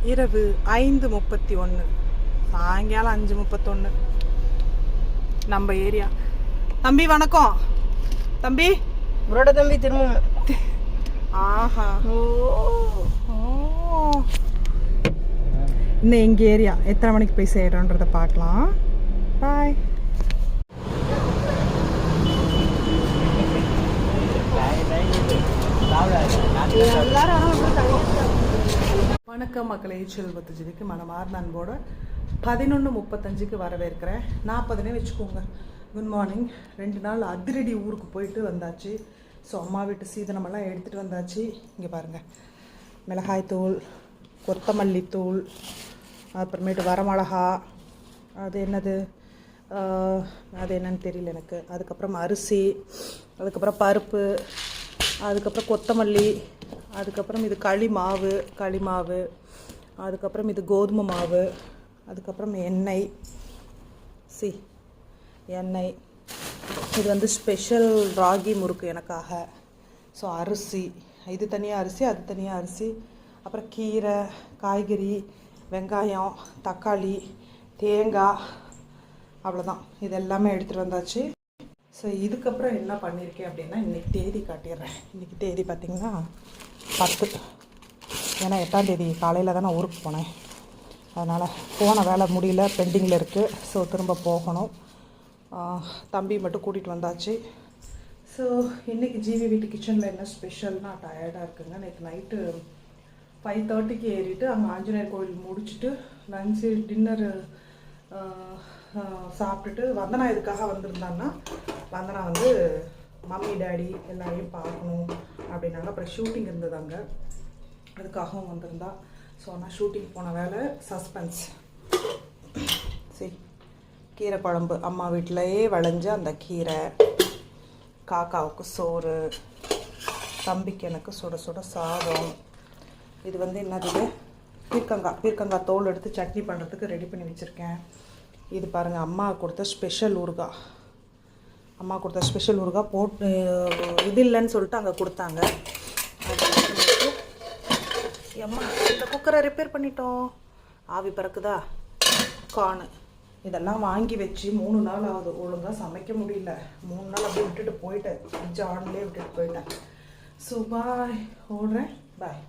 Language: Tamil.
இரவு 5:31, சாயங்காலம் 5:31 நம்ம ஏரியா. தம்பி வணக்கம். தம்பி உங்களோட தம்பி திரும்ப. ஆஹா, இன்னும் எங்கள் ஏரியா எத்தனை மணிக்கு போய் செய்கிறோன்றதை பார்க்கலாம். பாய். வணக்கம் மக்களே, செல்வத்துஜிக்கு மனமார்ந்த அன்போடு 11:35 வரவேற்கிறேன். 40 வச்சுக்கோங்க. Good morning. 2 நாள் அதிரடி ஊருக்கு போயிட்டு வந்தாச்சு. ஸோ அம்மா வீட்டு சீதனமெல்லாம் எடுத்துகிட்டு வந்தாச்சு. இங்கே பாருங்கள், மிளகாய்த்தூள், கொத்தமல்லி தூள், அப்புறமேட்டு வரமிளகா, அது என்னது அது என்னன்னு தெரியல எனக்கு. அதுக்கப்புறம் அரிசி, அதுக்கப்புறம் பருப்பு, அதுக்கப்புறம் கொத்தமல்லி, அதுக்கப்புறம் இது களி மாவு, அதுக்கப்புறம் இது கோதுமை மாவு, அதுக்கப்புறம் எண்ணெய். எண்ணெய் இது வந்து ஸ்பெஷல் ராகி முறுக்கு எனக்காக. ஸோ அரிசி, இது தனியாக அரிசி, அது தனியாக அரிசி, அப்புறம் கீரை, காய்கறி, வெங்காயம், தக்காளி, தேங்காய், அவ்வளோதான். இது எல்லாமே எடுத்துகிட்டு வந்தாச்சு. ஸோ இதுக்கப்புறம் என்ன பண்ணியிருக்கேன் அப்படின்னா, இன்றைக்கி தேதி காட்டிடுறேன். இன்றைக்கி தேதி பார்த்திங்கன்னா 10. ஏன்னா 8ஆம் தேதி காலையில் தான் நான் ஊருக்கு போனேன். அதனால் போன வேலை முடியல, பெண்டிங்கில் இருக்குது. ஸோ திரும்ப போகணும். தம்பி மட்டும் கூட்டிகிட்டு வந்தாச்சு. ஸோ இன்றைக்கி ஜிவி வீட்டு கிச்சனில் என்ன ஸ்பெஷல்னா, டயர்டாக இருக்குங்க. நேற்று நைட்டு 5:30க்கு ஏறிட்டு அங்கே ஆஞ்சநேயர் கோவில் முடிச்சுட்டு லஞ்சு டின்னரு சாப்பிட்டுட்டு வந்தனா இதுக்காக வந்திருந்தான்னா, வந்தனா வந்து மம்மி டேடி எல்லாரையும் பார்க்கணும் அப்படின்னாங்க. அப்புறம் ஷூட்டிங் இருந்தது அங்கே, அதுக்காகவும் வந்திருந்தா. ஸோ நான் ஷூட்டிங் போன வேலை சஸ்பென்ஸ். சரி, கீரை குழம்பு அம்மா வீட்டிலையே விளைஞ்ச அந்த கீரை, காக்காவுக்கு சோறு, தம்பிக்கு எனக்கு சுட சுட சாதம். இது வந்து என்னது, பீர்க்கங்காய் தோல் எடுத்து சட்னி பண்ணுறதுக்கு ரெடி பண்ணி வச்சுருக்கேன். இது பாருங்கள், அம்மா கொடுத்த ஸ்பெஷல் ஊறுகாய். போட்டு இது இல்லைன்னு சொல்லிட்டு அங்கே கொடுத்தாங்க. அம்மா இந்த குக்கரை ரிப்பேர் பண்ணிட்டோம், ஆவி பறக்குதா. கார்னு இதெல்லாம் வாங்கி வச்சு 3 நாள் ஆகுது. ஒழுங்காக சமைக்க முடியல. 3 நாள் அப்படியே விட்டுட்டு போயிட்டேன். ஃப்ரிட்ஜ் ஆன்லேயே விட்டுட்டு போயிட்டேன். ஸோ பாய், ஓடுறேன். பாய்.